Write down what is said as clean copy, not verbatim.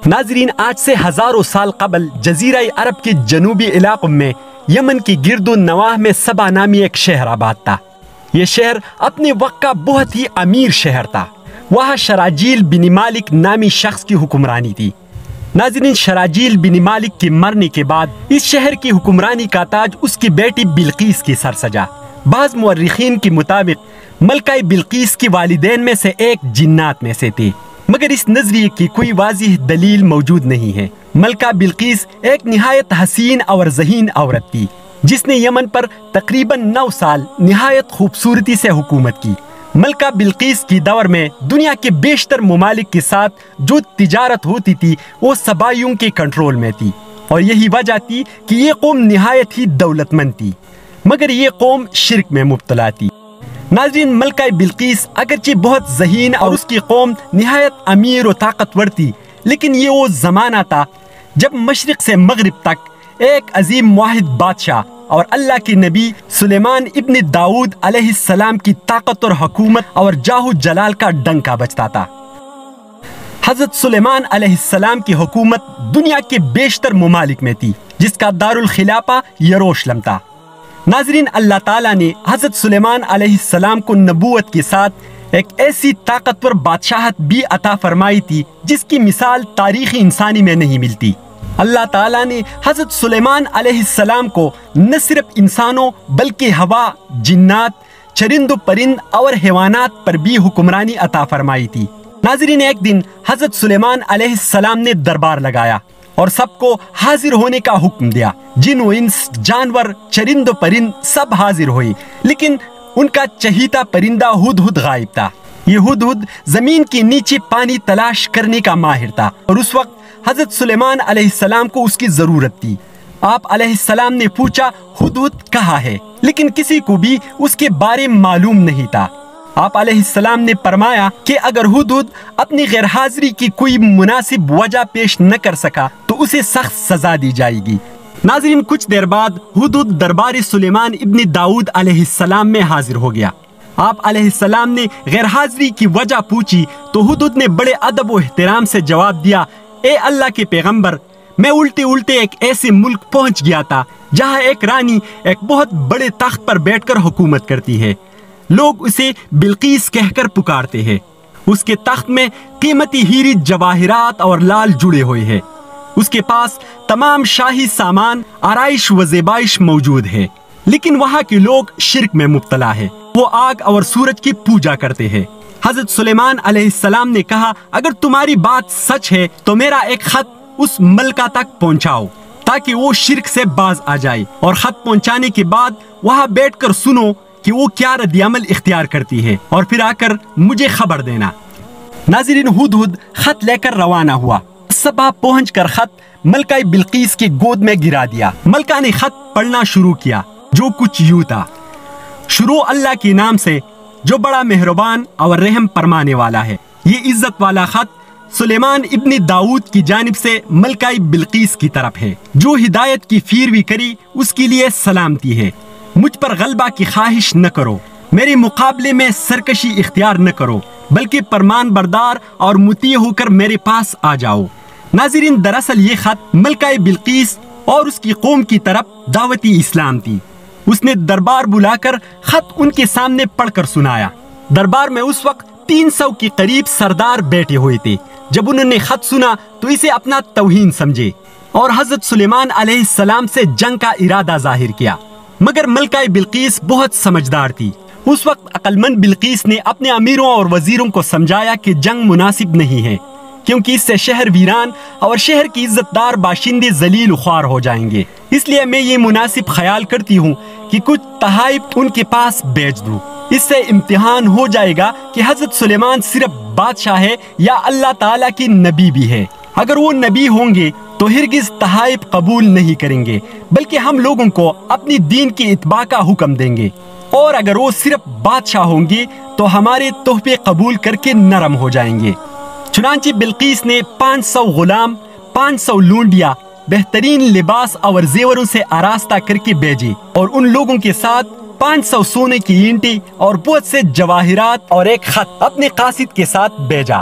ناظرین، آج سے ہزاروں سال قبل جزیرہ عرب کے جنوبی علاقوں میں یمن کی گرد و نواح میں سبا نامی ایک شہر آباد تھا۔ یہ شہر اپنے وقت کا بہت ہی امیر شہر تھا۔ وہاں شراجیل بن مالک نامی شخص کی حکمرانی تھی۔ ناظرین، شراجیل بن مالک کے مرنے کے بعد اس شہر کی حکمرانی کا تاج اس کی بیٹی بلقیس کی سر سجا۔ بعض مورخین کے مطابق ملکہ بلقیس کی والدین میں سے ایک جنات میں سے تھی، مگر اس نظریے کی کوئی واضح دلیل موجود نہیں ہے۔ ملکہ بلقیس ایک نہایت حسین اور ذہین عورت تھی جس نے یمن پر تقریباً 9 سال نہایت خوبصورتی سے حکومت کی۔ ملکہ بلقیس کی دور میں دنیا کے بیشتر ممالک کے ساتھ جو تجارت ہوتی تھی وہ سبائیوں کے کنٹرول میں تھی، اور یہی وجہ تھی کہ یہ قوم نہایت ہی دولت مند تھی، مگر یہ قوم شرک میں مبتلا تھی۔ ناظرین، ملکہ بلقیس اگرچہ بہت ذہین اور اس کی قوم نہایت امیر و طاقتور تھی، لیکن یہ وہ زمانہ تھا جب مشرق سے مغرب تک ایک عظیم واحد بادشاہ اور اللہ کے نبی سلیمان ابن داؤد علیہ السلام کی طاقت اور حکومت اور جاہ و جلال کا ڈنکا بجتا تھا۔ حضرت سلیمان علیہ السلام کی حکومت دنیا کے بیشتر ممالک میں تھی، جس کا دارالخلافہ یروشلم تھا۔ ناظرین، اللہ تعالیٰ نے حضرت سلیمان علیہ السلام کو نبوت کے ساتھ ایک ایسی طاقتور بادشاہت بھی عطا فرمائی تھی جس کی مثال تاریخ انسانی میں نہیں ملتی۔ اللہ تعالیٰ نے حضرت سلیمان علیہ السلام کو نہ صرف انسانوں بلکہ ہوا، جنات، چرند و پرند اور حیوانات پر بھی حکمرانی عطا فرمائی تھی۔ ناظرین، ایک دن حضرت سلیمان علیہ السلام نے دربار لگایا اور سب کو حاضر ہونے کا حکم دیا۔ جن و انس، جانور، چرند و پرند سب حاضر ہوئے، لیکن ان کا چہیتا پرندہ ہدہد غائب تھا۔ یہ ہدہد زمین کے نیچے پانی تلاش کرنے کا ماہر تھا، اور اس وقت حضرت سلیمان علیہ السلام کو اس کی ضرورت تھی۔ آپ علیہ السلام نے پوچھا ہدہد کہاں ہے، لیکن کسی کو بھی اس کے بارے میں معلوم نہیں تھا۔ آپ علیہ السلام نے فرمایا کہ اگر ہدہد اپنی غیر حاضری کی کوئی مناسب وجہ پیش نہ کر سکا تو اسے سخت سزا دی جائے گی۔ ناظرین، کچھ دیر بعد ہدہد دربار سلیمان ابن داؤد علیہ السلام میں حاضر ہو گیا۔ آپ علیہ السلام نے غیر حاضری کی وجہ پوچھی تو ہدہد نے بڑے ادب و احترام سے جواب دیا، اے اللہ کے پیغمبر، میں الٹے ایک ایسے ملک پہنچ گیا تھا جہاں ایک رانی ایک بہت بڑے تخت پر بیٹھ کر حکومت کرتی ہے۔ لوگ اسے بلقیس کہہ کر پکارتے ہیں۔ اس کے تخت میں قیمتی ہیرے جواہرات اور لال جڑے ہوئے ہیں۔ اس کے پاس تمام شاہی سامان، آرائش و زیبائش موجود ہے، لیکن وہاں کے لوگ شرک میں مبتلا ہے۔ وہ آگ اور سورج کی پوجا کرتے ہیں۔ حضرت سلیمان علیہ السلام نے کہا، اگر تمہاری بات سچ ہے تو میرا ایک خط اس ملکہ تک پہنچاؤ تاکہ وہ شرک سے باز آ جائے، اور خط پہنچانے کے بعد وہاں بیٹھ کر سنو کہ وہ کیا رد عمل اختیار کرتی ہے، اور پھر آ کر مجھے خبر دینا۔ ناظرین، ہدہد خط لے کر روانہ ہوا۔ صبح پہنچ کر خط ملکہ بلقیس کی گود میں گرا دیا۔ ملکہ نے خط پڑھنا شروع کیا، جو کچھ یوں تھا، شروع اللہ کے نام سے جو بڑا مہربان اور رحم فرمانے والا ہے۔ یہ عزت والا خط سلیمان ابن داؤد کی جانب سے ملکہ بلقیس کی طرف ہے۔ جو ہدایت کی پیروی کری اس کے لیے سلامتی ہے۔ مجھ پر غلبہ کی خواہش نہ کرو، میرے مقابلے میں سرکشی اختیار نہ کرو، بلکہ فرمان بردار اور مطیع ہو کر میرے پاس آ جاؤ۔ ناظرین، دراصل یہ خط ملکہ بلقیس اور اس کی قوم کی طرف دعوتی اسلام تھی۔ اس نے دربار بلا کر خط ان کے سامنے پڑھ کر سنایا۔ دربار میں اس وقت 300 کے قریب سردار بیٹھے ہوئے تھے۔ جب انہوں نے خط سنا تو اسے اپنا توہین سمجھے اور حضرت سلیمان علیہ السلام سے جنگ کا ارادہ ظاہر کیا، مگر ملکہ بلقیس بہت سمجھدار تھی۔ اس وقت عقل مند بلقیس نے اپنے امیروں اور وزیروں کو سمجھایا کہ جنگ مناسب نہیں ہے، کیونکہ اس سے شہر ویران اور شہر کی عزت دار باشندے ذلیل و خوار ہو جائیں گے۔ اس لیے میں یہ مناسب خیال کرتی ہوں کہ کچھ تحائف ان کے پاس بھیج دوں۔ اس سے امتحان ہو جائے گا کہ حضرت سلیمان صرف بادشاہ ہے یا اللہ تعالیٰ کی نبی بھی ہے۔ اگر وہ نبی ہوں گے تو ہرگز تحائف قبول نہیں کریں گے، بلکہ ہم لوگوں کو اپنی دین کی اتباع کا حکم دیں گے، اور اگر وہ صرف بادشاہ ہوں گے تو ہمارے تحفے قبول کر کے نرم ہو جائیں گے۔ چنانچہ بلقیس نے 500 غلام، 500 لونڈیا بہترین لباس اور زیوروں سے آراستہ کر کے بھیجے، اور ان لوگوں کے ساتھ 500 سونے کی اینٹیں اور بہت سے جواہرات اور ایک خط اپنے قاصد کے ساتھ بھیجا۔